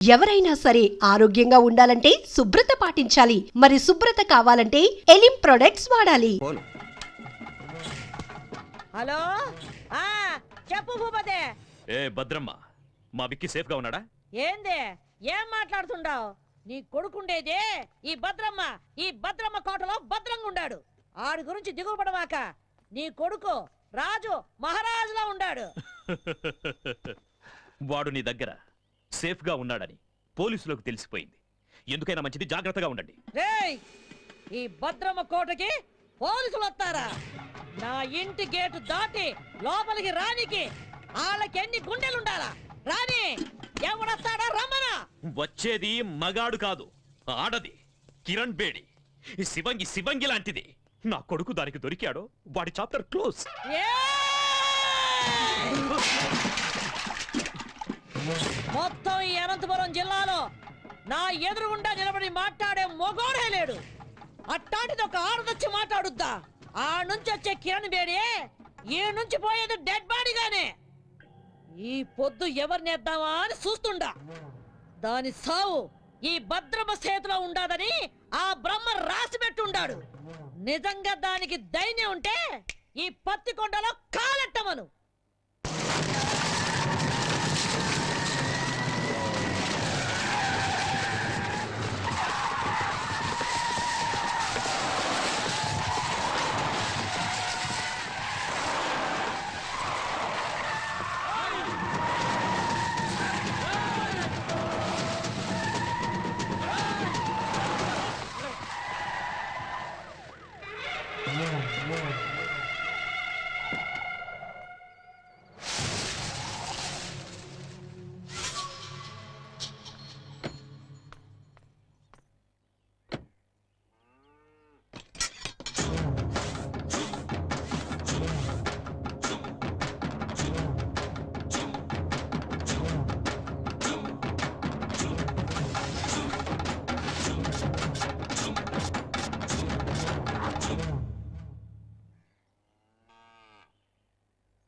ఎవరైనా సరే ఆరోగ్యంగా ఉండాలంటే శుభ్రత పాటించాలి. మరి శుభ్రత కావాలంటే ఎలిం ప్రొడక్ట్స్ వాడాలి. హలో చెప్పు భూపతి. ఏ భద్రమ్మ, మా విక్కి సేఫ్ గా ఉన్నాడా? ఏంది ఏం మాట్లాడుతుండావు? నీ కొడుకుండేదే ఈ భద్రమ్మ కోటలో భద్రంగా ఉండాడు. ఆడి గురించి దిగులు పడవాక. నీ కొడుకు రాజు మహారాజులా ఉండాడు. వాడు నీ దగ్గర సేఫ్ గా ఉన్నాడని పోలీసులకు తెలిసిపోయింది. ఎందుకైనా మంచిది జాగ్రత్తగా ఉండండి. రేయ్, ఈ భద్రమ్మ కోటకి పోలీసులు వస్తారా? నా ఇంటి గేటు దాటి లోపలికి రానికి వాళ్ళకి ఎన్ని గుండెలుండాలా? రాని ఎవడొస్తాడా? రమ్మనా. వచ్చేది మగాడు కాదు, ఆడది. కిరణ్ బేడి ఈ శివంగి లాంటిది. నా కొడుకు దానికి దొరికాడో వాడి చాప్టర్ క్లోజ్. మొత్తం ఈ అనంతపురం జిల్లాలో నా ఎదురుగుండా నిలబడి మాట్లాడే మొగోడే లేడు. అట్టాంటిది ఒక ఆడదొచ్చి మాట్లాడుద్దా? ఆ నుంచి వచ్చే కిరణ్ బేడి ఈ నుంచి పోయేది డెడ్ బాడీగానే. ఈ పొద్దు ఎవరినేద్దామా అని చూస్తుండా. దాని సావు ఈ భద్రమ చేతిలో ఉండాదని ఆ బ్రహ్మ రాసి పెట్టుండాడు. నిజంగా దానికి ధైర్యం ఉంటే ఈ పత్తి కొండలో కాలెట్టమను.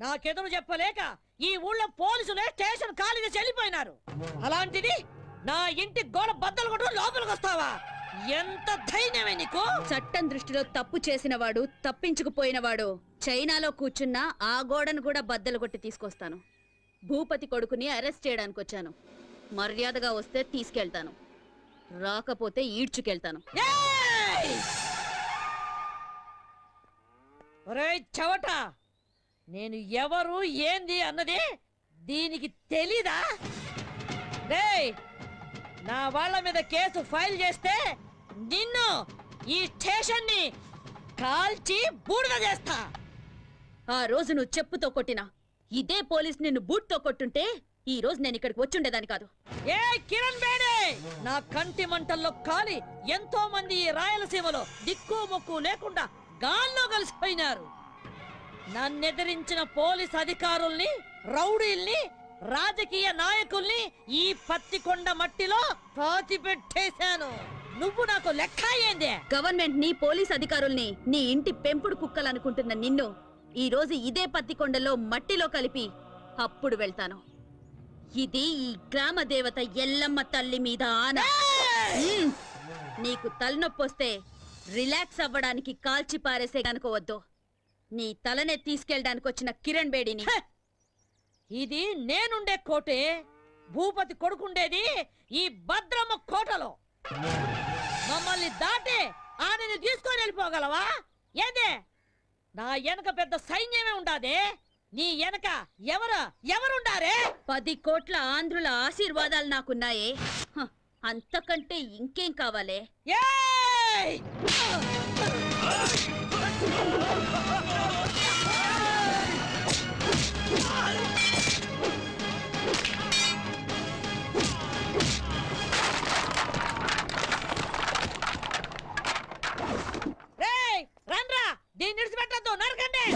నాకెదురు చెప్పలేక ఈ ఊళ్ళో పోలీసులే స్టేషన్ ఖాళీగా చెల్లిపోయినారు. అలాంటిది నా ఇంటి గోడ బద్దలు కొట్టు లోపలికి వస్తావా? ఎంత ధైర్యమే నీకు? చట్టం దృష్టిలో తప్పు చేసినవాడు, తప్పించుకుపోయినవాడు చైనాలో కూర్చున్నా ఆ గోడను కూడా బద్దలు కొట్టి తీసుకొస్తాను. భూపతి కొడుకుని అరెస్ట్ చేయడానికి వచ్చాను. మర్యాదగా వస్తే తీసుకెళ్తాను, రాకపోతే ఈడ్చుకెళ్తాను. చవట, నేను ఎవరు ఏంది అన్నది దీనికి తెలీదా? రేయ్, నా వాళ్ళ మీద కేసు ఫైల్ చేస్తే నిన్ను ఈ స్టేషన్ ని కాల్చి బూడిద చేస్తా. ఆ రోజు నువ్వు చెప్పుతో కొట్టినా ఇదే పోలీస్ నిన్ను బూట్తో కొట్టుంటే ఈ రోజు నేను ఇక్కడికి వచ్చుండేదాన్ని కాదు. ఏ కిరణ్ బేడే, నా కంటి మంటల్లో కాలి ఎంతో మంది ఈ రాయలసీమలో దిక్కు మొక్కు లేకుండా గాల్లో కలిసిపోయినారు. నన్నెదిరించిన పోలీస్ అధికారుల్ని, రౌడీల్ని, రాజకీయ నాయకుల్ని ఈ పత్తికొండ మట్టిలో పాతిపెట్టేశాను. నువ్వు నాకు లెక్క ఏందే? గవర్నమెంట్ ని, పోలీస్ అధికారుల్ని నీ ఇంటి పెంపుడు కుక్కలనుకుంటున్న నిన్ను ఈ రోజు ఇదే పత్తికొండలో మట్టిలో కలిపి అప్పుడు వెళ్తాను. ఇది ఈ గ్రామ దేవత ఎల్లమ్మ తల్లి మీద ఆన. నీకు తలనొప్పొస్తే రిలాక్స్ అవ్వడానికి కాల్చి పారేసే కనుకోవద్దు. నీ తలనే తీసుకెళ్ళడానికి వచ్చిన కిరణ్ బేడిని. ఇది నేనుండే కోటే. భూపతి కొడుకుండేది ఈ భద్రమ్మ కోటలో. మమ్మల్ని దాటి ఆయనని తీసుకొని వెళ్ళిపోగలవా? ఏదే, నా వెనక పెద్ద సైన్యమే ఉండాదే. నీ వెనక ఎవరుండారే? 10 కోట్ల ఆంధ్రుల ఆశీర్వాదాలు నాకున్నాయే. అంతకంటే ఇంకేం కావాలే? రండ్రా, దీన్ని విడిచిపెట్టద్దు, నరకండి.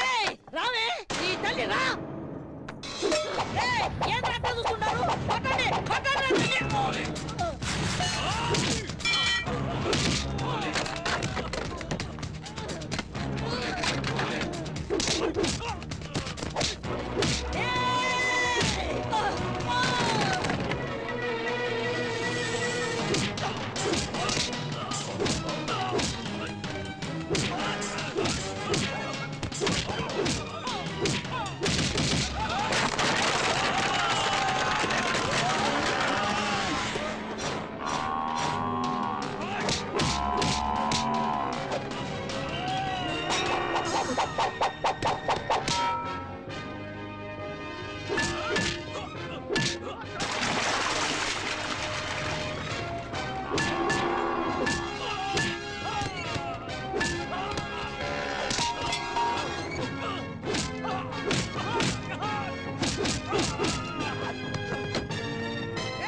ఏయ్, రావే నీ తల్లి రా. ఏయ్, ఏం రాట్లా చూస్తున్నారు? కొట్టండి, కొట్టండి రండి.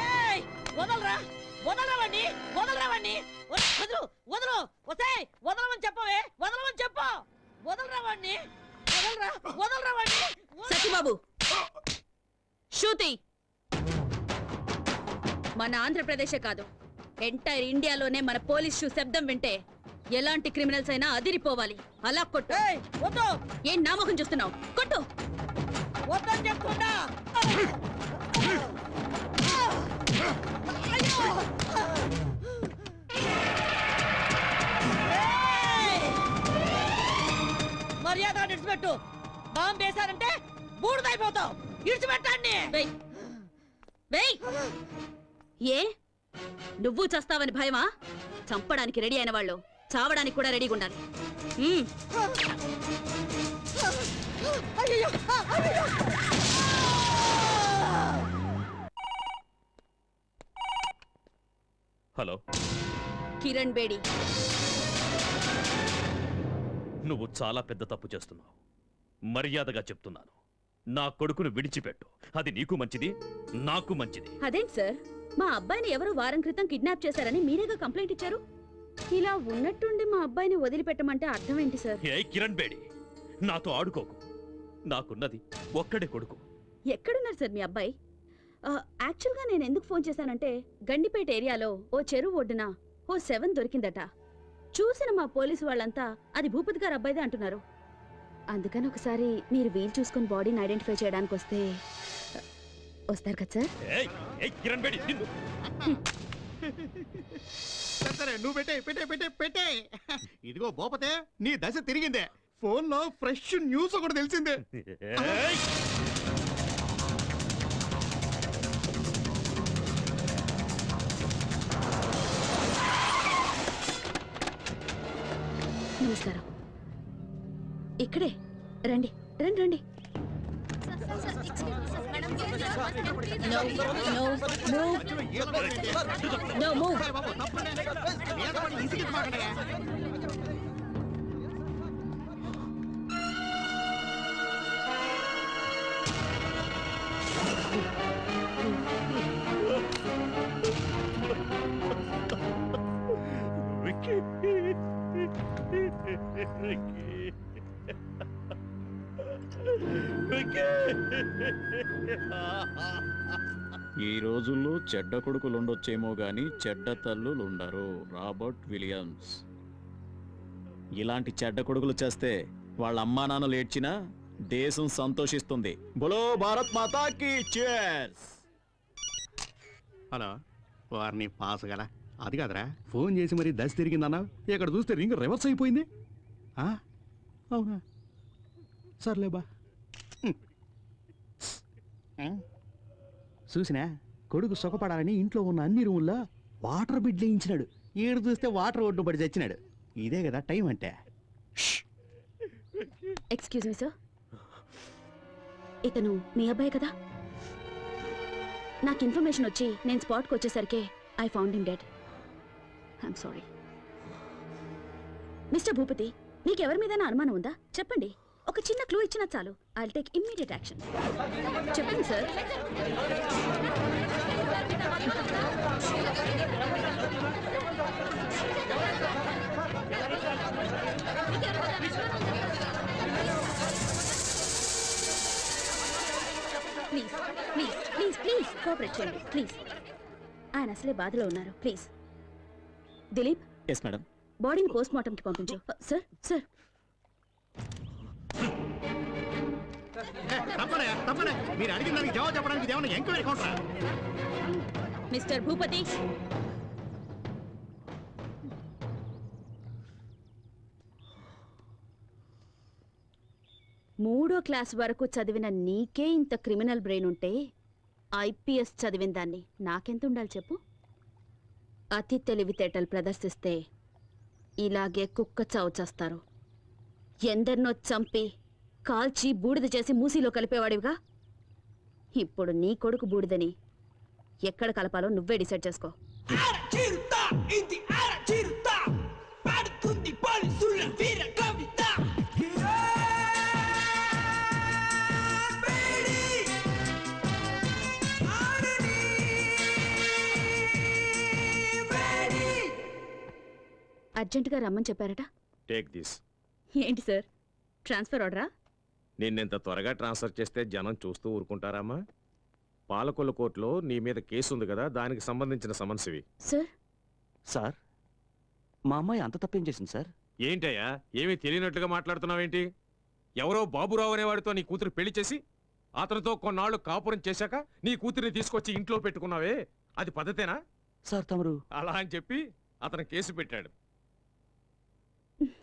ఏయ్, వదలరా, వదలరావండి, వదలరావండి. వదలు, వదలు, వసేయ్, వదలమని చెప్పవే, వదలమని చెప్పు. వదలరావండి, వదలరా, వదలరావండి. సత్యబాబు శృతి మన ఆంధ్రప్రదేశే కాదు ఎంటైర్ ఇండియాలోనే మన పోలీస్ షూ శబ్దం వింటే ఎలాంటి క్రిమినల్స్ అయినా అదిరిపోవాలి. అలా కొట్టు. ఏయ్, వద్దు, ఏం నామకం చూస్తున్నావు? కొట్టు. వద్దని చెప్తున్నా. మర్యాద ఇడిచిపెట్టు. బాంబు వేశారంటే బూడిదైపోతావు. ఇడిచిపెట్టండి. వెయ్. వెయ్. ఏ నువ్వు చస్తావని భయమా? చంపడానికి రెడీ అయిన వాళ్ళు చావడానికి కూడా రెడీగా ఉండాలి. అయ్యయ్యో, అయ్యయ్యో. హలో, కిరణ్ బేడి, నువ్వు చాలా పెద్ద తప్పు చేస్తున్నావు. మర్యాదగా చెప్తున్నాను, నా కొడుకును విడిచిపెట్టు. అది నీకు మంచిది, నాకు మంచిది. అదేంటి సార్, మా అబ్బాయిని ఎవరో వారం క్రితం కిడ్నాప్ చేశారని మీరేగా కంప్లైంట్ ఇచ్చారు. ఇలా ఉన్నట్టుండి మా అబ్బాయిని వదిలిపెట్టమంటే అర్థం ఏంటి సార్? ఏ కిరణ్ బేడి, నాతో ఆడుకోకు. నాకున్నది ఒక్కడే కొడుకు. ఎక్కడున్నారు సార్ మీ అబ్బాయి? యాక్చువల్గా నేను ఎందుకు ఫోన్ చేశానంటే గండిపేట ఏరియాలో ఓ చెరువు ఒడ్డున ఓ 7 దొరికిందట. చూసిన మా పోలీసు వాళ్ళంతా అది భూపతి గారు అబ్బాయిదే అంటున్నారు. అందుకని ఒకసారి మీరు వీలు చూసుకుని బాడీని ఐడెంటిఫై చేయడానికి వస్తారు కదా సార్? ఏయ్, ఏయ్ కిరణ్ బేడి, నిన్ను. సరే నువ్వు పెట్టే పెట్టే పెట్టే పెట్టే. ఇదిగో భూపతే, నీ దశ తిరిగిందే. ఫోన్ లో ఫ్రెష్ న్యూస్ ఒకటి తెలిసిందే. ఏయ్! నమస్కారం. ఇక్కడే రండి రండి రండి. No move. బాబు, తప్పండి. మీద పడి ఇసిగించమాకండి. విక్కీ. ఈ రోజుల్లో చెడ్డ కొడుకులుండొచ్చేమో గాని చెడ్డ తల్లులుండరు. Robert Williams. ఇలాంటి చెడ్డ కొడుకులు చేస్తే వాళ్ళ అమ్మా నాన్నలు ఏడ్చినా దేశం సంతోషిస్తుంది. బోలో భారత్ మాతాకి చేర్స్. హలో, వారిని పాస్ గల అది కాదురా, ఫోన్ చేసి మరి దశ తిరిగిందన్నావు. ఇక్కడ చూస్తే రింగ్ రివర్స్ అయిపోయింది. అవునా, సర్లే బా. చూసినా, కొడుకు సుఖపడాలని ఇంట్లో ఉన్న అన్ని రూముల్లో వాటర్ బిడ్ వేయించినాడు. ఈడు చూస్తే వాటర్ ఒడ్డు పడి చచ్చినాడు. ఇదే కదా టైం అంటే. ఎక్స్క్యూజ్ మీ సార్, ఇతను మీ అబ్బాయి కదా? నాకు ఇన్ఫర్మేషన్ వచ్చి నేను స్పాట్కి వచ్చేసరికి I found him dead. I'm sorry. Mister Bhupathi, నీకెవరి మీద అనుమానం ఉందా? చెప్పండి. ఒక చిన్న క్లూ ఇచ్చినా చాలు ఐ టేక్ ఇమ్మీడియట్ యాక్షన్. చెప్పండి sir. Please please please please cooperate చేయండి ప్లీజ్. ఆయన అసలే బాధలో ఉన్నారు. Please Dileep, yes madam. బాడీని పోస్ట్ మార్టంకి పంపించు. సార్ సార్ తప్పనే మీరు అడిగిన దానికి జవాబు చెప్పడానికి ఏమన్నా ఎంక్వైరీ కౌంటరా? మిస్టర్ భూపతి, మూడో క్లాస్ వరకు చదివిన నీకే ఇంత క్రిమినల్ బ్రెయిన్ ఉంటే ఐపీఎస్ చదివిన దాన్ని నాకెంత ఉండాలి చెప్పు? అతి తెలివితేటలు ప్రదర్శిస్తే ఇలాగే కుక్క చావు చేస్తారు. ఎందరినో చంపి కాల్చి బూడిద చేసి మూసీలో కలిపేవాడివిగా. ఇప్పుడు నీ కొడుకు బూడిదని ఎక్కడ కలపాలో నువ్వే డిసైడ్ చేసుకో. అర్జెంటుగా రమ్మని చెప్పారట. Take this. ఏంటి సార్, ట్రాన్స్ఫర్ ఆర్డరా? నిన్నెంత త్వరగా ట్రాన్స్ఫర్ చేస్తే జనం చూస్తూ ఊరుకుంటారమ్మా? పాలకొల్లు కోర్టులో నీ మీద కేసు ఉంది కదా, దానికి సంబంధించిన సమన్స్ ఇవి. సార్ సార్, మా అమ్మాయి అంత తప్పేం చేసింది సార్? ఏంటయ్యా, ఏమీ తెలియనట్లుగా మాట్లాడుతున్నావేంటి? ఎవరో బాబురావు అనేవాడితో నీ కూతురు పెళ్లి చేసి అతనితో కొన్నాళ్ళు కాపురం చేశాక నీ కూతురిని తీసుకొచ్చి ఇంట్లో పెట్టుకున్నావే, అది పద్ధతేనా? సార్ తమరు అలా అని చెప్పి అతను కేసు పెట్టాడు.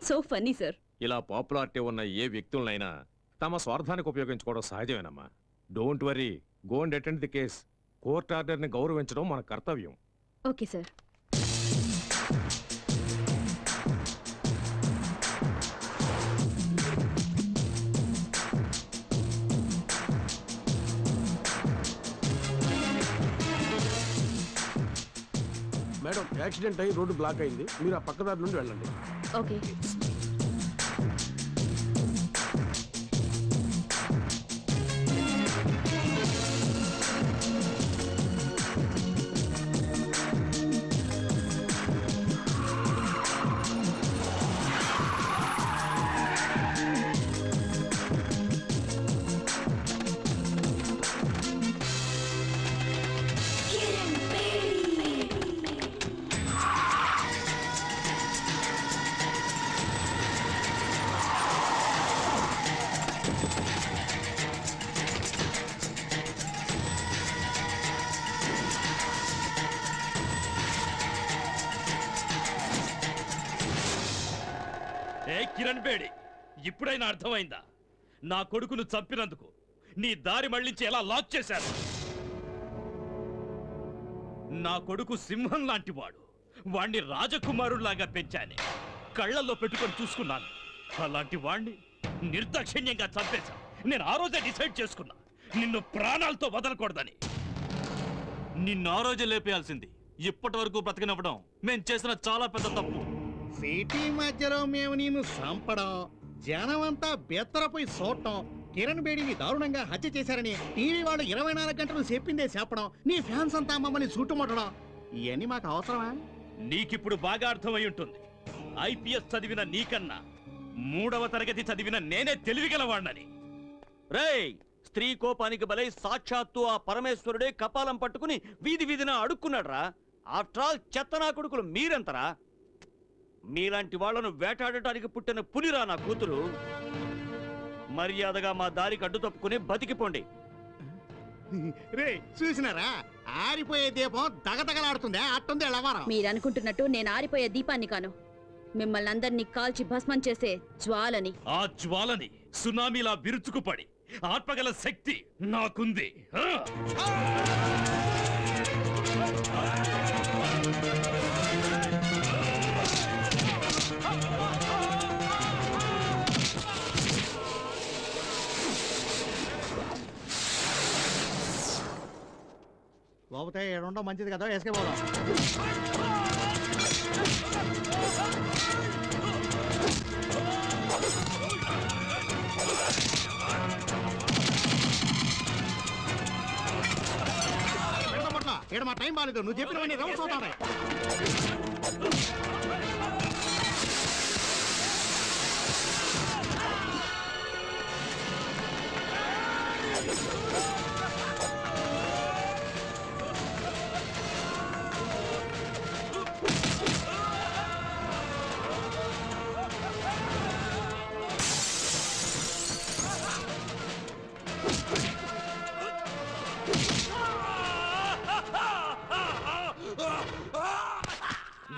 So funny sir. ఇలా పాపులారిటీ ఉన్న ఏ వ్యక్తులనైనా తమ స్వార్థానికి ఉపయోగించుకోవడం సహజమేనమ్మా. Don't worry, go and attend the case. Court ఆర్డర్ని గౌరవించడం మన కర్తవ్యం. Okay sir. మేడం, యాక్సిడెంట్ అయ్యి రోడ్డు బ్లాక్ అయింది, మీరు ఆ పక్కదారి నుండి వెళ్ళండి. ఓకే. ఏ కిరణ్ బేడి, ఇప్పుడైనా అర్థమైందా? నా కొడుకును చంపినందుకు నీ దారి మళ్ళించి ఎలా లాక్ చేశారు? నా కొడుకు సింహం లాంటి వాడు, వాణ్ణి రాజకుమారుల్లాగా పెంచానే, కళ్ళల్లో పెట్టుకొని చూసుకున్నాను. అలాంటి వాణ్ణి నిర్దాక్షిణ్యంగా చంపేశా. నేను ఆ రోజే డిసైడ్ చేసుకున్నా, నిన్ను ప్రాణాలతో వదలకూడదని. నిన్ను ఆ రోజే లేపేయాల్సింది. ఇప్పటి వరకు బ్రతికినవ్వడం మేం చేసిన చాలా పెద్ద తప్పు. సిటీ మధ్యలో మేము నిన్ను చంపడం, జనమంతా బెత్తరపోయి చూడటం, కిరణ్ బేడిని దారుణంగా హత్య చేశారని టీవీ వాళ్ళు 24 గంటలు చెప్పిందే చెప్పడం, నీ ఫ్యాన్స్ అంతా మమ్మల్ని చుట్టుముట్టడం, ఇవన్నీ మాకు అవసరమా? నీకిప్పుడు బాగా అర్థమై ఉంటుంది. ఐపీఎస్ చదివిన నీకన్నా 3వ తరగతి చదివిన నేనే తెలివిగలవాణ్ణని. రేయ్, స్త్రీ కోపానికి బలై సాక్షాత్తు ఆ పరమేశ్వరుడే కపాలం పట్టుకుని వీధి వీధిన అడుక్కున్నాడ్రా. ఆఫ్టర్ ఆల్ చెత్తనా కొడుకులు మీరెంతరా? మీలాంటి వాళ్లను వేటాడటానికి పుట్టిన పులిరా నా కూతురు. మర్యాదగా మా దారికి అడ్డు తప్పుకుని బతికిపోండి. రే చూసినారా, ఆరిపోయే దీపం దగదగలాడుతుందే, అట్టుంది ఎలవారం. మీరనుకుంటున్నట్టు నేను ఆరిపోయే దీపాన్ని కాను, మిమ్మల్ని అందరినీ కాల్చి భస్మం చేసే జ్వాలని. ఆ జ్వాలని సునామీలా విరుచుకుపడి ఆత్మగల శక్తి నాకుంది. పోతే ఏడుండో మంచిది కదా, వేసుకే పోదాం. ఇక్కడ మా టైం బాగాలేదు, నువ్వు చెప్పినవన్నీ రౌండ్స్ అవుతాయి.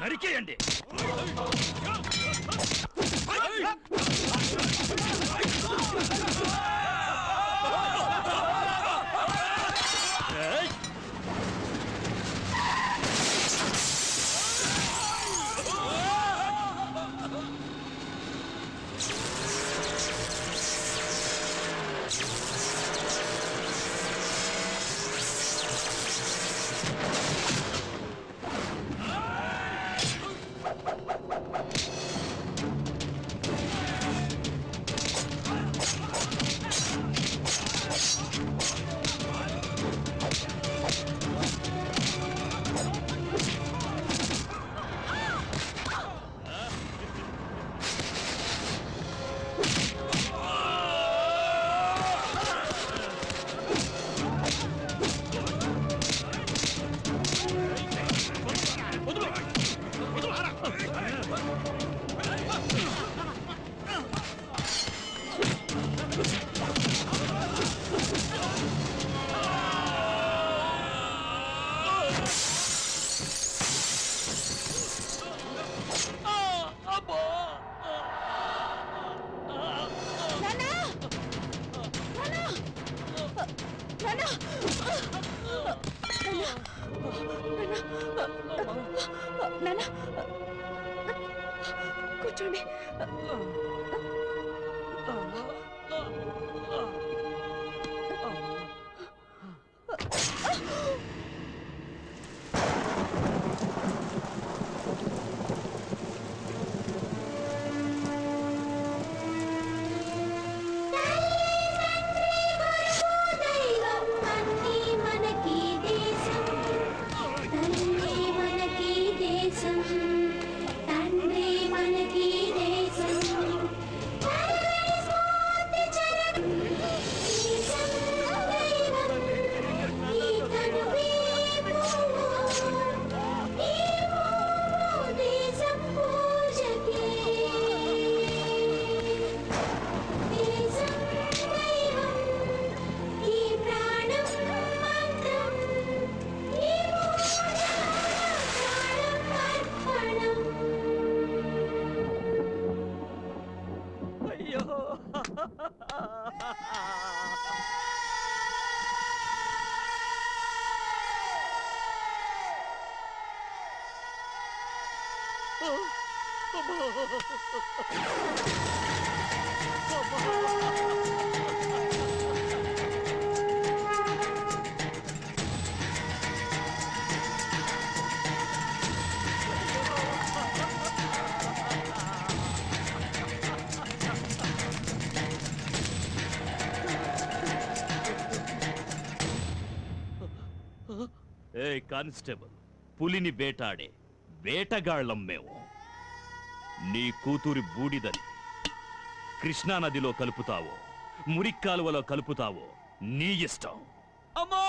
నరికేయండి. కూర్చోండి. అయ్యో ఏ కానిస్టేబుల్, పులిని వేటాడే వేటగాళ్ళం మేము. నీ కూతురి బూడిదని కృష్ణానదిలో కలుపుతావో మురిక్కాలువలో కలుపుతావో నీ ఇష్టం. అమ్మా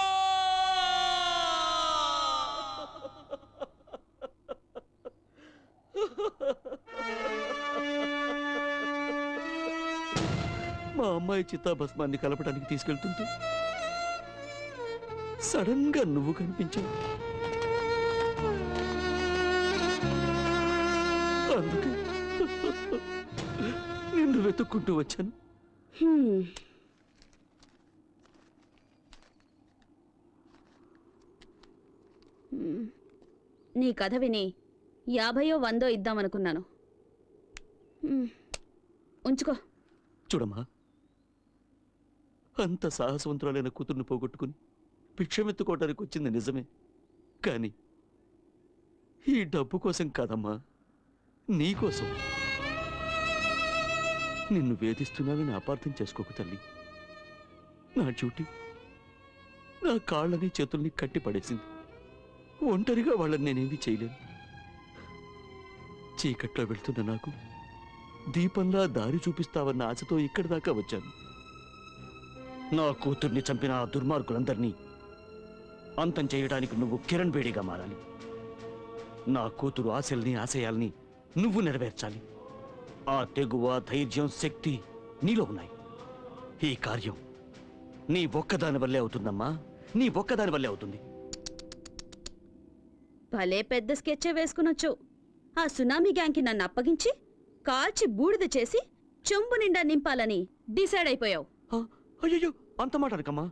మా అమ్మాయి చిత్తాభస్మాన్ని కలపడానికి తీసుకెళ్తుంటే సడన్ గా నువ్వు కనిపించావు. అందుకే నిన్ను వెతుక్కుంటూ వచ్చాను. నీ కథ విని 50 or 100 ఇద్దామనుకున్నాను. ఉంచుకో. చూడమ్మా, అంత సాహసవంతురాలైన కూతుర్ని పోగొట్టుకుని భిక్షమెత్తుకోవడానికి వచ్చింది నిజమే, కానీ ఈ డబ్బు కోసం కాదమ్మా, నీకోసం. నిన్ను వేధిస్తున్నానని అపార్థం చేసుకోకు తల్లి. నా డ్యూటీ నా కాళ్ళని చేతుల్ని కట్టి పడేసింది. ఒంటరిగా వాళ్ళని నేనేమీ చేయలేను. చీకట్లో వెళ్తున్న నాకు దీపంలా దారి చూపిస్తావన్న ఆశతో ఇక్కడి దాకా వచ్చాను. నా కూతుర్ని చంపిన ఆ దుర్మార్గులందరినీ అంతం చేయడానికి నువ్వు కిరణ్ బేడిగా మారాలి. నా కూతురు ఆశల్ని ఆశయాల్ని నువ్వు నెరవేర్చాలి. ఆ తెగువ, ధైర్యం, శక్తి నీలో ఉన్నాయి. ఈ కార్యం నీ ఒక్కదాని వల్లే అవుతుందమ్మా, నీ ఒక్కదాని వల్లే అవుతుంది. భలే పెద్ద స్కెచ్చే వేసుకునొచ్చు. ఆ సునామీ గ్యాంగ్కి నన్ను అప్పగించి కాల్చి బూడిద చేసి చెంబు నిండా నింపాలని డిసైడ్ అయిపోయావు. అయ్యో అంత మాట అనకమ్మా.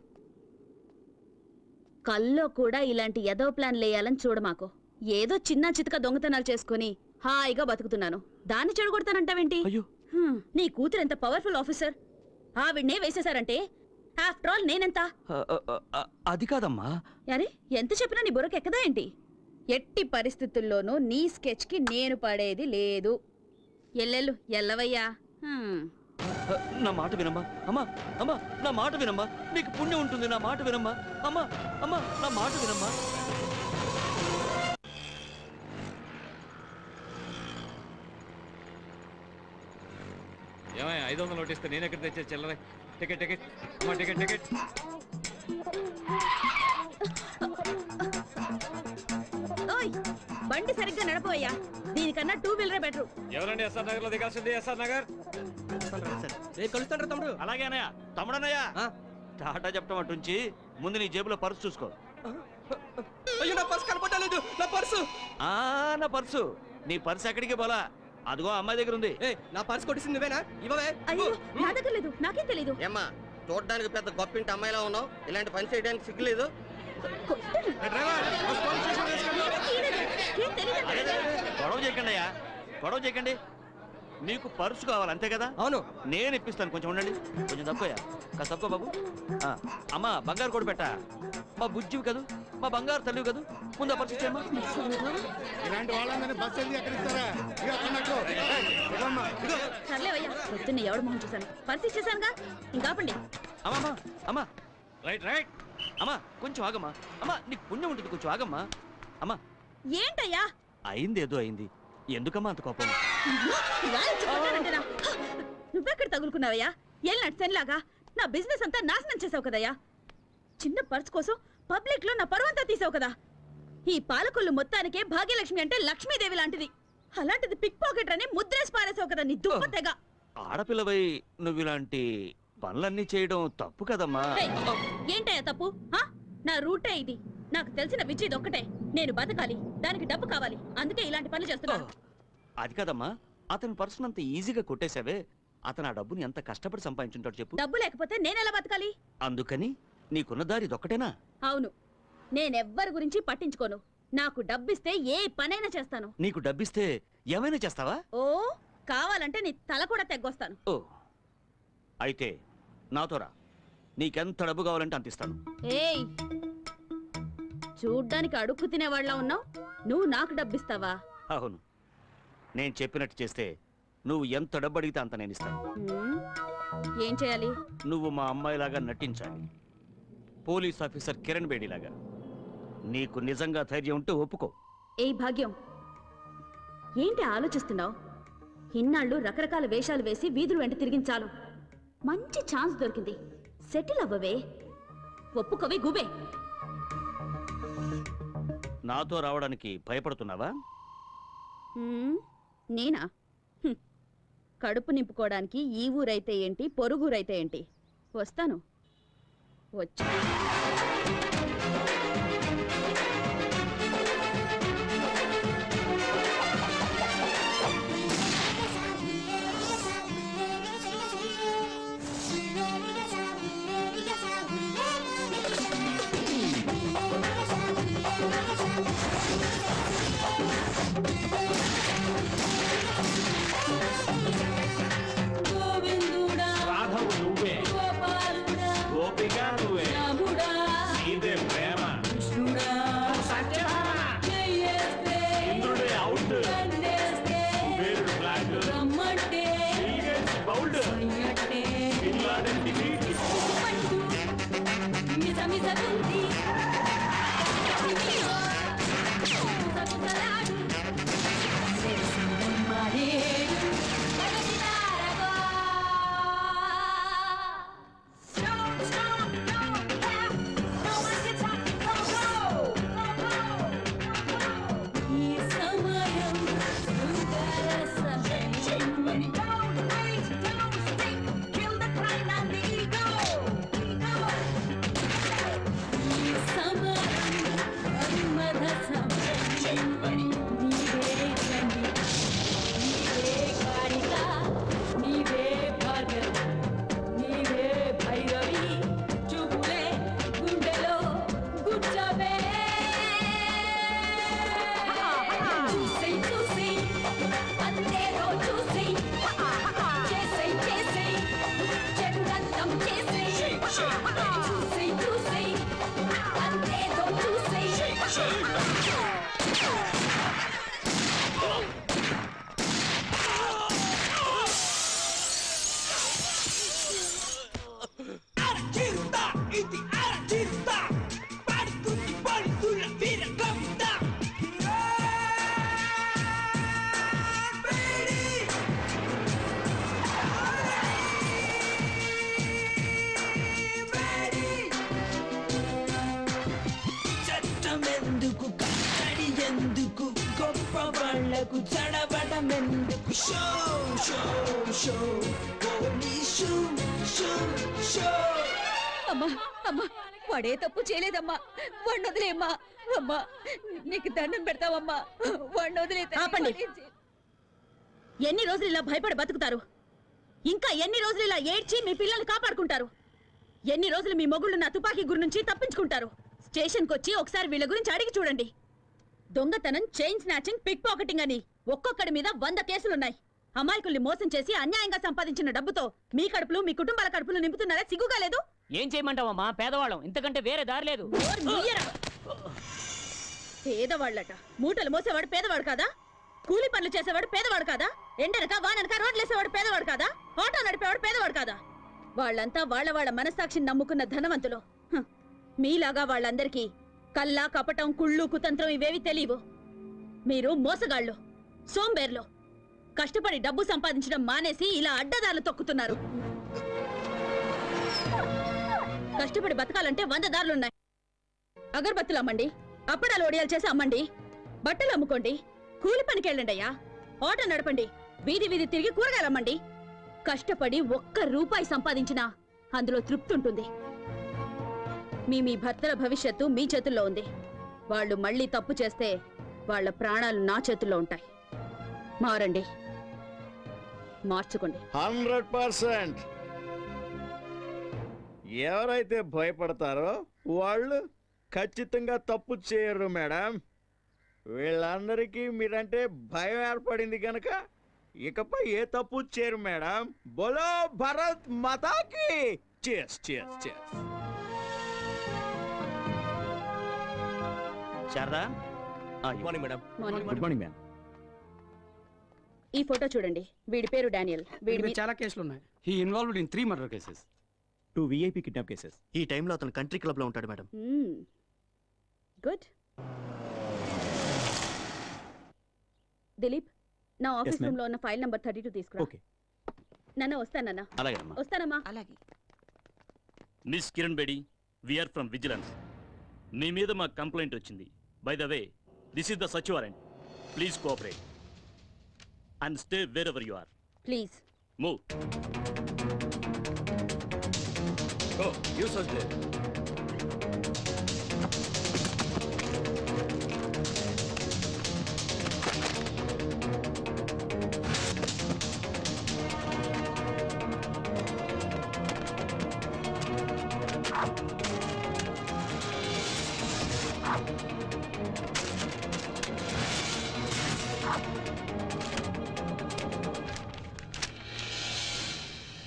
కల్లో కూడా ఇలాంటి ఎదో ప్లాన్ లేయాలని చూడమాకు. ఏదో చిన్న చితక దొంగతనాలు చేసుకుని హాయిగా బతుకుతున్నాను, దాన్ని చెడగొడతానంటావేంటి? అయ్యో నీ కూతురు ఎంత పవర్ఫుల్ ఆఫీసర్, ఆవిడ్నే వేసేశారంటే ఆఫ్టర్ ఆల్ నేనెంత? అది కాదమ్మా. అరే ఎంత చెప్పినా నీ బుర్రకు ఎక్కదా ఏంటి? ఎట్టి పరిస్థితుల్లోనూ నీ స్కెచ్కి నేను పడేది లేదు. ఎల్లెళ్ళు ఎల్లవయ్యా. నా మాట వినమ్మా. అమ్మా అమ్మా నా మాట వినమ్మా, నీకు పుణ్యం ఉంటుంది. నా మాట వినమ్మా. అమ్మా అమ్మా నా మాట వినమ్మా. ఏమయ్య 500 నోటిస్తే నేను ఎక్కడ తెచ్చే చిల్లరే? టికెట్ టికెట్ అమ్మా, టికెట్ టికెట్. ఓయ్ బండి సరిగ్గా నడపవయ్యా, దీనికన్నా 2 వీలరే బెటర్. ఎవరండి ఎస్ఆర్ నగర్ లో దిగాల్సింది? ఎస్ఆర్ నగర్. కలుస్తాడు తమ్ముడు. అలాగే అన్నయ్య. తమ్ముడన్నయ్య టాటా చెప్పడం అటుంచి ముందు నీ జేబులో పర్సు చూసుకో. అయ్యో నా పర్సు కనపడలేదు. నా పర్సు నా పర్సు నీ పర్సు ఎక్కడికి పోలా, అదిగో అమ్మాయి దగ్గర ఉంది. నా పర్సు కొట్టింది నువ్వేనా? ఇవ్వవే. అయ్యో నా దగ్గర లేదు, నాకేం తెలీదు. ఏమ్మా చూడడానికి పెద్ద గొప్పింటి అమ్మాయిలా ఉన్నావు, ఇలాంటి పని చేయడానికి సిగ్గులేదు? గొడవ చేయకండి అయ్యా, గొడవ చేయకండి. నీకు పర్సు కావాలి అంతే కదా? అవును. నేను ఇప్పిస్తాను, కొంచెం ఉండండి. కొంచెం తక్కువయ్యా, కాస్త తక్కువ బాబు. అమ్మా బంగారు కూడా పెట్టా, మా బుజ్జివి కదూ, మా బంగారు తల్లివి కదూ. ముందు ఆ పర్సు ఇచ్చేయమ్మా. ఇలాంటి వాళ్ళని బస్సు ఎందుకు ఎక్కడిస్తారా? సర్లేవయ్యా, పొద్దున్న ఎవడు మొహం చూశాను, పర్సు ఇచ్చేసానుగా, ఇంకాపండి. అమ్మా అమ్మా రైట్ రైట్. అమ్మా కొంచెం ఆగమ్మా. అమ్మా నీకు పుణ్యం ఉంటుంది, కొంచెం ఆగమ్మా. అమ్మా ఏంటయ్యా? అయింది ఏదో అయింది, ఎందుకమ్మా అంత కోపం? ఇలా వచ్చి కొట్టానంటేనా? నువ్వెక్కడ తగులుకున్నావయ్యా? ఏళ్ళనాటి సెన్లాగా నా బిజినెస్ అంతా నాశనం చేసావు కదయ్యా. చిన్న పర్స్ కోసం పబ్లిక్ లో నా పరువంతా తీసావు కదా. ఈ పాలకొల్లు మొత్తానికే భాగ్యలక్ష్మి అంటే లక్ష్మీదేవి లాంటిది, అలాంటిది పిక్ పాకెట్ అని ముద్రేసి పారేసావు కదా నీ దుప్పటెగా. ఆడపిల్లవై నువ్వు ఇలాంటి పనులన్నీ చేయడం తప్పు కదమ్మా. ఏయ్, ఏంటయ్యా తప్పు? నా రూటే ఇది, నాకు తెలిసిన విద్య ఇదొక్కటే. నేను బతకాలి, దానికి డబ్బు కావాలి, అందుకే ఇలాంటి పనులు చేస్తున్నాను. అది కాదమ్మా, అతని పర్సన్ అంత ఈజీగా కొట్టేశావే. అతను ఆ డబ్బుని ఎంత కష్టపడి సంపాదించుంటాడు చెప్పు. డబ్బు లేకపోతే నేనెలా బతకాలి? అందుకని నీకున్న దారి ఇదొక్కటేనా? అవును, నేనెవ్వరి గురించి పట్టించుకోను. నాకు డబ్బిస్తే ఏ పనైనా చేస్తాను. నీకు డబ్బిస్తే ఏమైనా చేస్తావా? ఓ కావాలంటే నీ తల కూడా తెగ్గొస్తాను. ఓ అయితే నాతో రా, నీకెంత డబ్బు కావాలంటే అంత ఇస్తాను. ఏయ్, చూడ్డానికి అడుక్కు తినేవాళ్ళ ఉన్నావు, నువ్వు నాకు డబ్బిస్తావా? అవును, నేను చెప్పినట్టు చేస్తే నువ్వు ఎంత డబ్బు అడిగితే అంత నేను ఇస్తాను. ఏం చేయాలి? నువ్వు మా అమ్మాయిలాగా నటించాలి, పోలీస్ ఆఫీసర్ కిరణ్ బేడిలాగా. నీకు నిజంగా ధైర్యం ఉంటే ఒప్పుకో. ఏయ్ భాగ్యం, ఏంటి ఆలోచిస్తున్నావు? ఇన్నాళ్ళు రకరకాల వేషాలు వేసి వీధులు వెంట తిరిగించాలు, మంచి ఛాన్స్ దొరికింది, సెటిల్ అవ్వవే. ఒప్పుకోవే గుబే. నాతో రావడానికి భయపడుతున్నావా? నేనా? కడుపు నింపుకోవడానికి ఈ ఊరైతే ఏంటి, పొరుగురైతే ఏంటి, వస్తాను. వచ్చి అమ్మా అమ్మా వాడే తప్పు చేయలేదమ్మా వాడిని వదిలేమ్మా అమ్మా నీకు దండం పెడతావమ్మా వాడిని వదిలే ఆపండి ఎన్ని రోజులు ఇలా భయపడి బతుకుతారు ఇంకా ఎన్ని రోజులు ఇలా ఏడ్చి మీ పిల్లల్ని కాపాడుకుంటారు ఎన్ని రోజులు మీ మొగుళ్ళు నా తుపాకీ గురి నుంచి తప్పించుకుంటారు స్టేషన్కి వచ్చి ఒకసారి వీళ్ళ గురించి అడిగి చూడండి దొంగతనం చైన్ స్నాచింగ్ పిక్ పాకెటింగ్ అని ఒక్కొక్కడి మీద 100 కేసులున్నాయి అమాయకుల్ని మోసం చేసి అన్యాయంగా సంపాదించిన డబ్బుతో మీ కడుపులు మీ కుటుంబాల కడుపులు నింపుతున్నారా సిగ్గుగా లేదు ఏం చేయమంటావమ్మా పేదవాళ్ళం ఇంతకంటే వేరే దారి లేదు నోరు మూయరా. పేదవాళ్ళట మూటలు మోసేవాడు పేదవాడు కాదా కూలి పనులు చేసేవాడు పేదవాడు కాదా ఎండనక వాననక రోడ్లేసేవాడు పేదవాడు కాదా ఆటో నడిపేవాడు పేదవాడు కాదా వాళ్ళంతా వాళ్ళ మనస్సాక్షిని నమ్ముకున్న ధనవంతులు హ, మీలాగా వాళ్ళందరికీ కల్లా కపటం కుళ్ళు కుతంత్రం ఇవేవి తెలియవు మీరు మోసగాళ్ళు సోంబేర్లు కష్టపడి డబ్బు సంపాదించడం మానేసి ఇలా అడ్డదారులు తొక్కుతున్నారు కష్టపడి బతకాలంటే 100 దారులున్నాయి అగరబత్తులు అమ్మండి అప్పడాలు ఒడియాలు చేసి అమ్మండి బట్టలు అమ్ముకోండి కూలి పనికి వెళ్ళండి అయ్యా ఆటో నడపండి వీధి వీధి తిరిగి కూరగాయలు అమ్మండి కష్టపడి 1 రూపాయి సంపాదించినా అందులో తృప్తి ఉంటుంది మీ భర్తల భవిష్యత్తు మీ చేతుల్లో ఉంది వాళ్ళు మళ్ళీ తప్పు చేస్తే వాళ్ళ ప్రాణాలు నా చేతుల్లో ఉంటాయి మారండి మార్చుకోండి 100%. ఎవరైతే భయపడతారో వాళ్ళు ఖచ్చితంగా తప్పు చేయరు మేడం వీళ్ళందరికీ మీరంటే భయం ఏర్పడింది కనుక ఇకపై ఏ తప్పు చేయరు మేడం బోలో భరత్ మాతాకి చేస్ చేస్ చేస్ Sharada morning madam good morning ma'am. ఈ ఫోటో చూడండి వీడి పేరు డానియల్ వీడి చాలా కేసులు ఉన్నాయి he involved in 3 murder cases 2 VIP kidnap cases. ఈ టైంలో అతను కంట్రీ క్లబ్ లో ఉంటాడు మేడం. గుడ్ దిలీప్ నా ఆఫీస్ ma'am. రూమ్ లో ఉన్న ఫైల్ నంబర్ 32 తీసుకురా ఓకే నాన్న వస్తానన్నా అలాగేనమ్మా. వస్తానమ్మా అలాగే miss Kiran Bedi we are from vigilance మీ మీద మా కంప్లైంట్ వచ్చింది by the way this is the సచ్ warrant please cooperate and stay wherever you are please move Oh, you search there.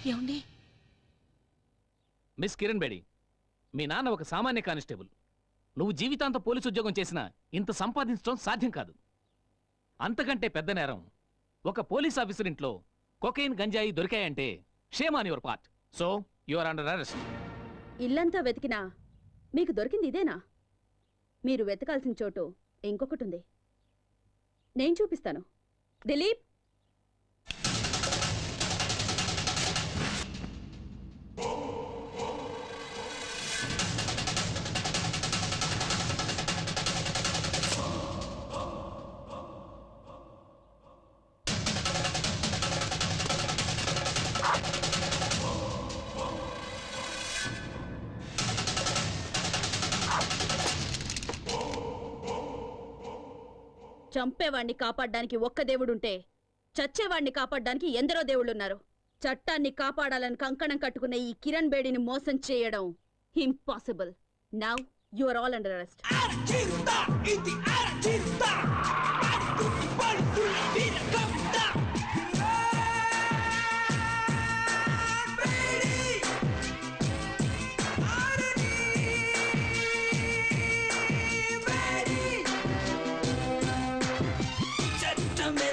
ఏమండి మిస్ కిరణ్ బేడి మీ నాన్న ఒక సామాన్య కానిస్టేబుల్ నువ్వు జీవితాంత పోలీసు ఉద్యోగం చేసినా ఇంత సంపాదించడం సాధ్యం కాదు అంతకంటే పెద్ద నేరం ఒక పోలీస్ ఆఫీసర్ ఇంట్లో కొకైన్ గంజాయి దొరికాయంటే shame on your part so you are under arrest ఇల్లంతా వెతికినా మీకు దొరికింది ఇదేనా మీరు వెతకాల్సిన చోటు ఇంకొకటి ఉంది నేను చూపిస్తాను దిలీప్ చంపేవాణ్ణి కాపాడడానికి ఒక్క దేవుడుంటే చచ్చేవాణ్ణి కాపాడడానికి ఎందరో దేవుళ్ళున్నారు చట్టాన్ని కాపాడాలని కంకణం కట్టుకున్న ఈ కిరణ్ బేడిని మోసం చేయడం impossible now you are all under arrest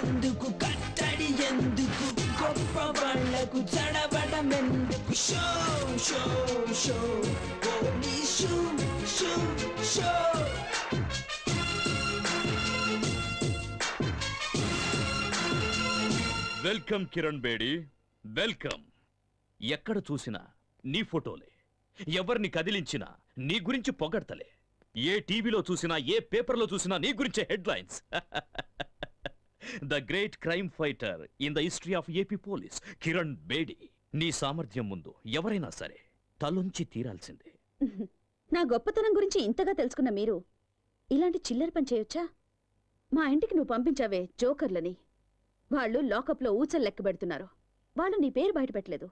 ఎందుకు కట్టడి ఎందుకు గొప్ప వాళ్ళకు చడబడం ఎందుకు show show show police show show welcome Kiran Bedi welcome ఎక్కడ చూసినా నీ ఫోటోలే ఎవరిని కదిలించినా నీ గురించి పొగడతలే ఏ టీవీలో చూసినా ఏ పేపర్లో చూసినా నీ గురించే headlines the great crime fighter in the history of AP police Kiran Bedi. నీ సామర్థ్యం ముందు ఎవరైనా సరే తలొంచి తీరాల్సిందే. నా గొప్పతనం గురించి ఇంతగా తెలుసుకున్న మీరు ఇలాంటి చిల్లర పని చేయొచ్చా? మా ఇంటికి నువ్వు పంపించావే జోకర్లని, వాళ్ళు లాకప్లో ఊచలు లెక్క పెడుతున్నారు. వాళ్ళు నీ పేరు బయటపెట్టలేదు.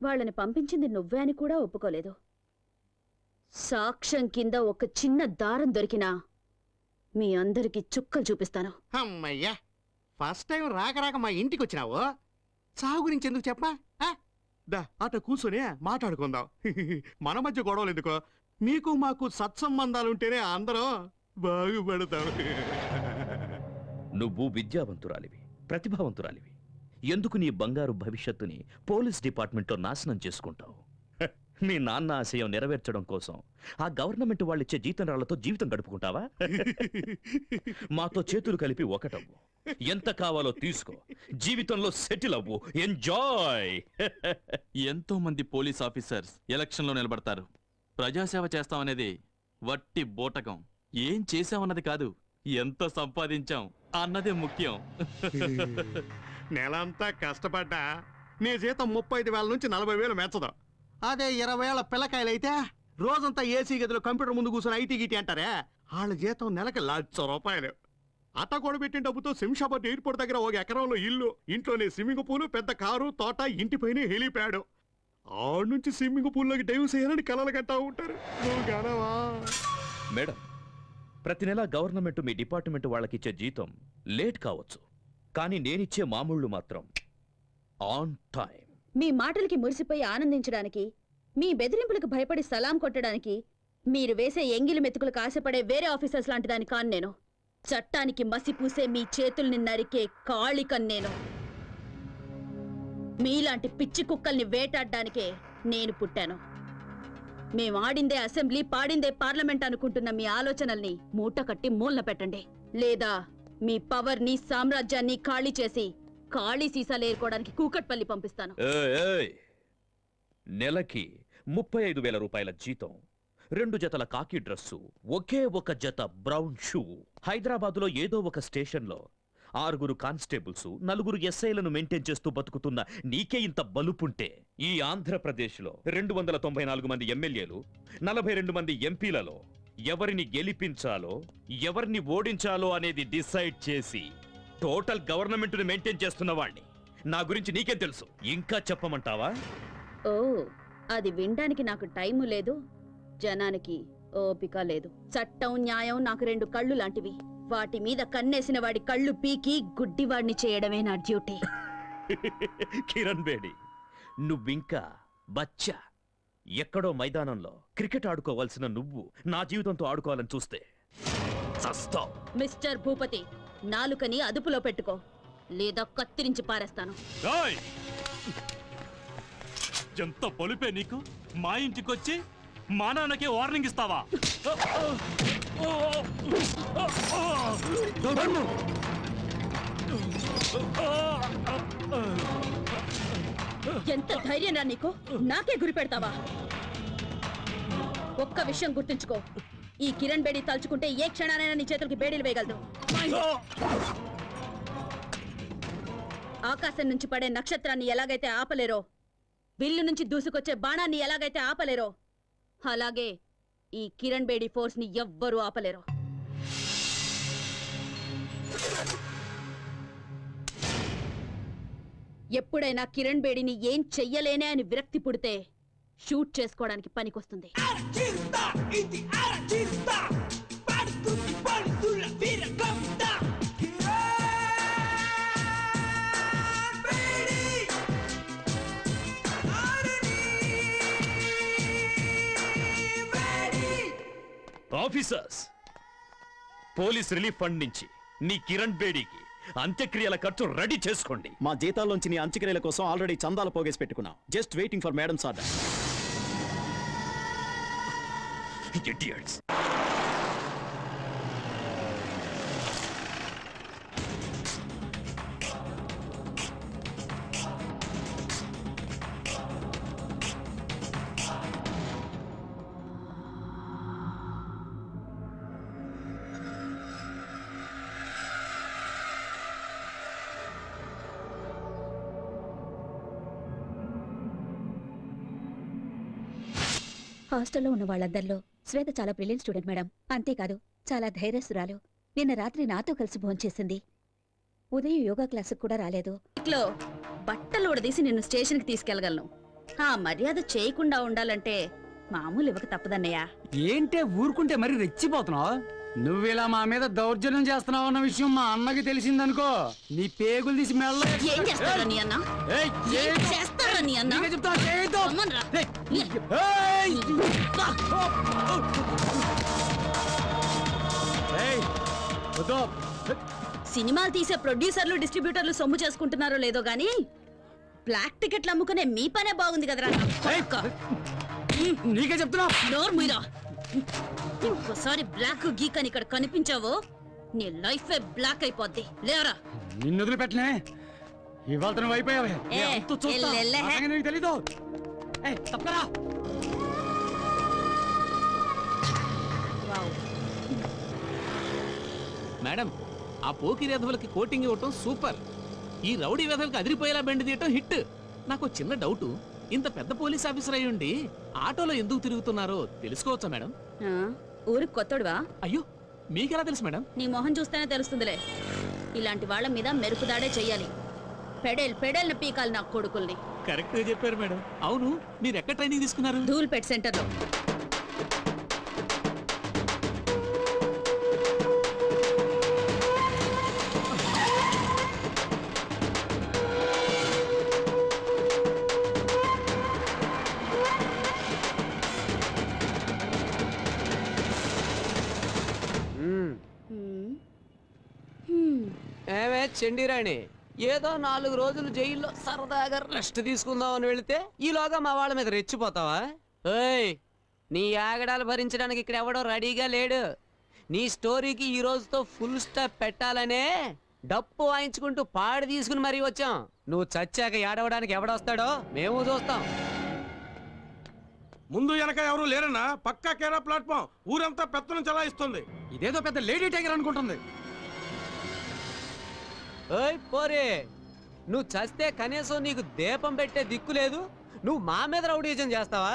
వాళ్ళని పంపించింది నువ్వే అని కూడా ఒప్పుకోలేదు. సాక్ష్యం కింద ఒక చిన్న దారం దొరికినా మీ అందరికి చుక్కలు చూపిస్తాను. అమ్మయ్యా, ఫస్ట్ టైం రాక రాక మా ఇంటికి వచ్చినావు. సాగు గురించి ఎందుకు చెప్పా? దా అట కూర్చొని మాట్లాడుకుందాం. మన మధ్య గొడవలు ఎందుకో? మీకు మాకు సత్సంబంధాలుంటేనే అందరం బాగుపడతాం. నువ్వు విద్యావంతురాలివి, ప్రతిభావంతురాలివి. ఎందుకు నీ బంగారు భవిష్యత్తుని పోలీస్ డిపార్ట్మెంట్లో నాశనం చేసుకుంటావు? మీ నాన్న ఆశయం నెరవేర్చడం కోసం ఆ గవర్నమెంట్ వాళ్ళిచ్చే జీతంరాళ్లతో జీవితం గడుపుకుంటావా? మాతో చేతులు కలిపి ఒకటవ్వు, ఎంత కావాలో తీసుకో, జీవితంలో సెటిల్ అవ్వు, ఎంజాయ్. ఎంతో మంది పోలీస్ ఆఫీసర్స్ ఎలక్షన్లో నిలబడతారు. ప్రజాసేవ చేస్తామనేది వట్టి బోటకం. ఏం చేశామన్నది కాదు, ఎంత సంపాదించాం అన్నదే ముఖ్యం. నెలంతా కష్టపడ్డా నీ జీతం 35,000 నుంచి 40,000 మెచ్చదు. అదే 20 ఏళ్ల పిల్లకాయలైతే రోజంతా ఏసీ గదిలో కంప్యూటర్ ముందు కూర్చొని ఐటీ గిటీ అంటారే, వాళ్ళ జీతం నెలకి ₹1,00,000. అట్ట కూడా పెట్టిన డబ్బుతో శంషాబాద్ ఎయిర్పోర్ట్ దగ్గర 1 ఎకరంలో ఇల్లు, ఇంట్లోనే స్విమ్మింగ్ పూల్, పెద్ద కారు, తోట, ఇంటిపైన హెలిప్యాడ్. ఆడ నుంచి స్విమ్మింగ్ పూల్లోకి డైవ్ చేయాలని కలలు కట్టా ఉంటారు. నువ్వు గనవా? మేడం, ప్రతి నెల గవర్నమెంట్ మీ డిపార్ట్మెంట్ వాళ్ళకిచ్చే జీతం లేట్ కావచ్చు, కానీ నేనిచ్చే మామూళ్ళు మాత్రం ఆన్ టైం. మీ మాటలకి మురిసిపోయి ఆనందించడానికి, మీ బెదిరింపులకు భయపడి సలాం కొట్టడానికి మీరు వేసే ఎంగిలి మెతుకులకు ఆశపడే వేరే ఆఫీసర్స్ లాంటి దాని కాను నేను. చట్టానికి మసి పూసే మీ చేతుల్ని నరికే కాళికన్ నేను. మీలాంటి పిచ్చి కుక్కల్ని వేటాడడానికే నేను పుట్టాను. మేం ఆడిందే అసెంబ్లీ, పాడిందే పార్లమెంట్ అనుకుంటున్న మీ ఆలోచనల్ని మూట కట్టి మూలన పెట్టండి. లేదా మీ పవర్ని, సామ్రాజ్యాన్ని ఖాళీ చేసి ఖాళీ సీసాలు ఏరుకోవడానికి కూకట్పల్లి పంపిస్తాను. నెలకి 35,000 రూపాయల జీతం, 2 జతల కాకి డ్రెస్సు, ఒకే ఒక జత బ్రౌన్ షూ. హైదరాబాదులో ఏదో ఒక స్టేషన్లో 6 కానిస్టేబుల్స్, 4 ఎస్ఐలను మెయింటైన్ చేస్తూ బతుకుతున్న నీకే ఇంత బలుపుంటే, ఈ ఆంధ్రప్రదేశ్లో 294 మంది ఎమ్మెల్యేలు, 42 మంది ఎంపీలలో ఎవరిని గెలిపించాలో, ఎవరిని ఓడించాలో అనేది డిసైడ్ చేసి టోటల్ గవర్నమెంట్ ని మెయింటైన్ చేస్తున్న వాడిని. నా గురించి నీకేం తెలుసు? ఇంకా చెప్పమంటావా? ఓ, అది వినడానికి నాకు టైము లేదు, జనానికి ఓపిక లేదు. చట్టం, న్యాయం నాకు 2 కళ్ళు లాంటివి. వాటి మీద కన్నేసిన వాడి కళ్ళు పీకి గుడ్డివాడిని చేయడమే నా డ్యూటీ. కిరణ్ బేడి, నువ్వింకా బచ్చా. ఎక్కడో మైదానంలో క్రికెట్ ఆడుకోవాల్సిన నువ్వు నా జీవితంతో ఆడుకోవాలని చూస్తే చస్తావ్. మిస్టర్ భూపతి, నాలుకని అదుపులో పెట్టుకో, లేదా కత్తిరించి పారేస్తాను. ఎంత పొలిపే నీకు? మా ఇంటికొచ్చి మా నాన్నకే వార్నింగ్ ఇస్తావా? ఎంత ధైర్యం రా నీకు? నాకే గురి పెడతావా? ఒక్క విషయం గుర్తుంచుకో, ఈ కిరణ్ బేడి తలుచుకుంటే ఏ క్షణానైనా నీ చేతులకి బేడీలు వేయగలదు. ఆకాశం నుంచి పడే నక్షత్రాన్ని ఎలాగైతే ఆపలేరో, విల్లు నుంచి దూసుకొచ్చే బాణాన్ని ఎలాగైతే ఆపలేరో, అలాగే ఈ కిరణ్ బేడి ఫోర్స్ ని ఎవ్వరూ ఆపలేరు. ఎప్పుడైనా కిరణ్ బేడిని ఏం చెయ్యలేనే అని విరక్తి పుడితే షూట్ చేసుకోవడానికి పనికొస్తుంది. ఆఫీసర్స్, పోలీస్ రిలీఫ్ ఫండ్ నుంచి నీ కిరణ్ బేడీకి అంత్యక్రియల ఖర్చు రెడీ చేసుకోండి. మా జీతాల్లోంచి నీ అంత్యక్రియల కోసం ఆల్రెడీ చందాలు పోగేసి పెట్టుకున్నాం. Just waiting for madams order. Idiots. హాస్టల్లో ఉన్న వాళ్ళందరిలో శ్వేత చాలా బ్రిలియంట్ స్టూడెంట్ మేడం. అంతేకాదు చాలా ధైర్యస్తురాలు. నిన్న రాత్రి నాతో కలిసి భోంచేసింది. ఉదయం యోగా క్లాసుకు కూడా రాలేదు. ఇట్లో బట్టలు ఉడదీసి నిన్ను స్టేషన్కి తీసుకెళ్లగలను. ఆ మర్యాద చేయకుండా ఉండాలంటే మామూలు ఇవ్వక తప్పదన్నయ్య. ఏంటే ఊరుకుంటే మరి రెచ్చిపోతున్నావు? నువ్విలా మా మీద దౌర్జన్యం చేస్తున్నావు అన్న విషయం మా అన్నకి తెలిసిందనుకో, నీ పేగులు తీసి మెల్ల. ఏం చేస్తారా నీ అన్న? ఏం చేస్తారా నీ అన్న? అమ్మన్రా. సినిమాలు తీసే ప్రొడ్యూసర్లు డిస్ట్రిబ్యూటర్లు సొమ్ము చేసుకుంటున్నారో లేదో గానీ బ్లాక్ టికెట్లు అమ్ముకునే మీ పనే బాగుంది కదరా. నీకే చెప్తున్నా. నోరు మీరా. ఇంకోసారి బ్లాక్ గీక్ అని ఇక్కడ కనిపించావో నీ లైఫ్ బ్లాక్ అయిపోద్ది. లేరా. నిన్ను వదిలిపెట్టలే. ఇవాళ నువ్వు అయిపోయావే. నీకు తెలీదు. తప్పరా. మేడం, ఆ పోకిరి వెధవలకి కోటింగ్ ఇవ్వటం సూపర్. ఈ రౌడీ వెధవలకి అదిరిపోయేలా బెండ్ తీయటం హిట్. నాకు చిన్న డౌటు, ఇంత పెద్ద పోలీస్ ఆఫీసర్ అయ్యుండి ఆటోలో ఎందుకు తిరుగుతున్నారో తెలుసుకోవచ్చా మేడం? ఊరికి కొత్తడువా? అయ్యో, మీకెలా తెలుసు మేడం? నీ మొహం చూస్తేనే తెలుస్తుందిలే. ఇలాంటి వాళ్ళ మీద మెరుపుదాడే చెయ్యాలి. పెడేల్ని పీకాలి నా కొడుకుల్ని. కరెక్ట్ గా చెప్పారు మేడం. అవును, మీరు ఎక్కడ ట్రైనింగ్ తీసుకున్నారు? ధూల్పేట్ సెంటర్లో. ఏమే చెండిరాణి, ఏదో 4 రోజులు జైల్లో సరదాగా రెస్ట్ తీసుకుందాం అని వెళితే ఈలోగా మా వాళ్ళ మీద రెచ్చిపోతావా? ఏయ్, నీ ఆగడాలు భరించడానికి ఇక్కడ ఎవడో రెడీగా లేడు. నీ స్టోరీకి ఈ రోజుతో ఫుల్ స్టాప్ పెట్టాలనే డప్పు వాయించుకుంటూ పాడి తీసుకుని మరీ వచ్చాం. నువ్వు చచ్చాక ఏడవడానికి ఎవడొస్తాడో మేము చూస్తాం. ముందు వెనక ఎవరు లేరన్నా, పక్కా కేరా ప్లాట్ఫామ్. ఊరంతా పెత్తనం చలాయిస్తుంది. ఇదేదో పెద్ద లేడీ టైగర్ అనుకుంటుంది. ఓయ్ పోరే, నువ్వు చస్తే కనీసం నీకు దీపం పెట్టే దిక్కు లేదు. నువ్వు మా మీద రౌడీజం చేస్తావా?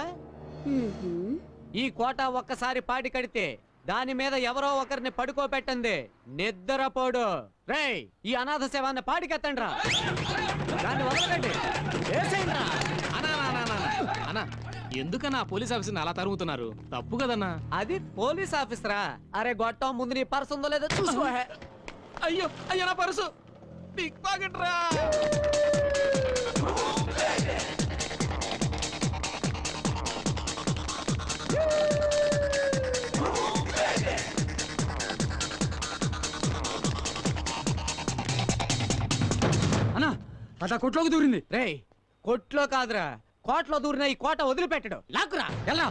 ఈ కోట ఒక్కసారి పాటి కడితే దాని మీద ఎవరో ఒకరిని పడుకోబెట్టండి నిద్రపోడు. రేయ్, ఈ అనాథ శవాన్ని పాటికెత్తండి రా. దాన్ని వదలకండి. అన్నా, ఎందుకన్నా పోలీస్ ఆఫీసర్ని అలా తరుగుతున్నారు? తప్పు కదన్నా. అది పోలీస్ ఆఫీసరా? అరే గొట్టం, ముందు నీ పర్సు ఉందో లేదో చూసుకో. అయ్యో అయ్యో, నా పర్సు పిక్ పాకెట్ రా. అన్నా, అదా కొట్లోకి దూరింది. రేయ్, కొట్లో కాదురా, కోట్లో దూరిన ఈ కోట వదిలిపెట్టడు. లాక్కురా. ఎలా?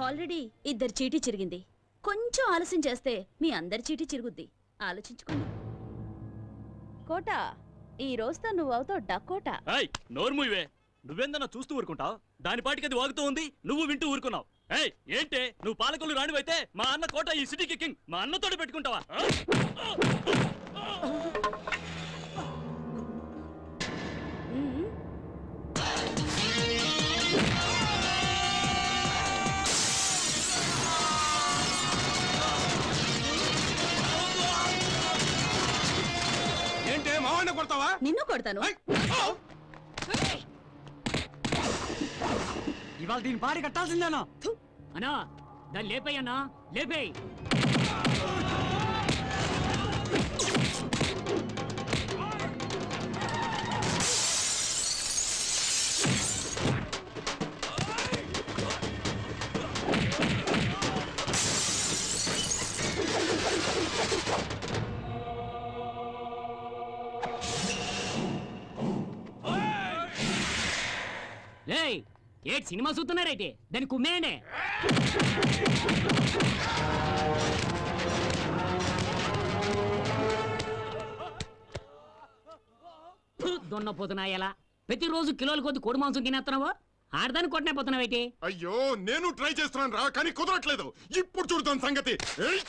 ఆల్రెడీ 2 చీటీ చిరిగింది. కొంచెం ఆలస్యం చేస్తే మీ అందరి చీటీ చిరుగుద్ది. ఆలోచించుకోండి. కోట, ఈ రోజుతో నువ్వు అవుతావు డకోటా. నోర్మువే, నువ్వేందన్నా చూస్తూ ఊరుకుంటావు? దాని పాటికి అది వాగుతూ ఉంది, నువ్వు వింటూ ఊరుకున్నావు. ఏయ్, ఏంటే నువ్వు పాలకొల్లు రాణివైతే మా అన్న కోట ఈ సిటీకి కింగ్. మా అన్నతోటి పెట్టుకుంటావా? ఏంటే మావాడిని కొడతావా? నిన్ను కొడతాను. ఇవాళ దీని పాడి కట్టాల్సిందేనా? అన్నా, దాన్ని లేపేయన్నా, లేపేయ్. ఏటి సినిమా చూస్తున్నారైతే దాన్ని కుమ్మేయండి. దున్నపోతున్నా ఎలా ప్రతిరోజు కిలోల కొద్ది కోడి మాంసం తినేస్తున్నావు ఆడదాన్ని కొట్టనే పోతున్నావేటి అయ్యో నేను ట్రై చేస్తున్నాను రా కానీ కుదరట్లేదు ఇప్పుడు చూడుతాను సంగతి ఏయ్!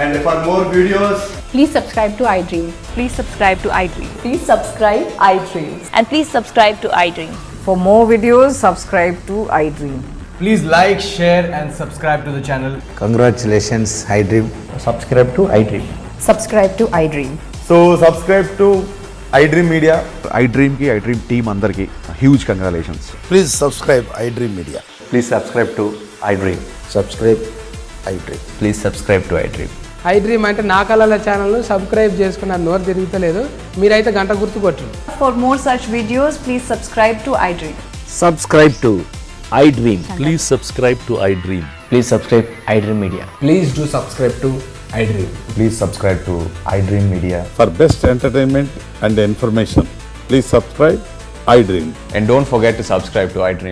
And for more videos, please subscribe to iDream. Please subscribe to iDream. Please subscribe iDream. And please subscribe to iDream. For more videos, subscribe to iDream. Please like, share and subscribe to the channel. congratulations, iDream. Subscribe to iDream. Subscribe to iDream. So subscribe to iDream Media. iDream ki iDream team andarki huge congratulations. Please subscribe iDream Media. Please subscribe to iDream. Subscribe iDream. Please subscribe to iDream. iDream అంటే నా కళల channel subscribe చేసుకున్న నోరు తిరుగుతలేదు మీరైతే గంట గుర్తు కొట్టండి. For more such videos, please subscribe to iDream. Subscribe to iDream. Please subscribe to iDream. Please subscribe iDream Media. Please do subscribe to iDream. Please subscribe to iDream Media. For best entertainment and information, please subscribe iDream. And don't forget to subscribe to iDream.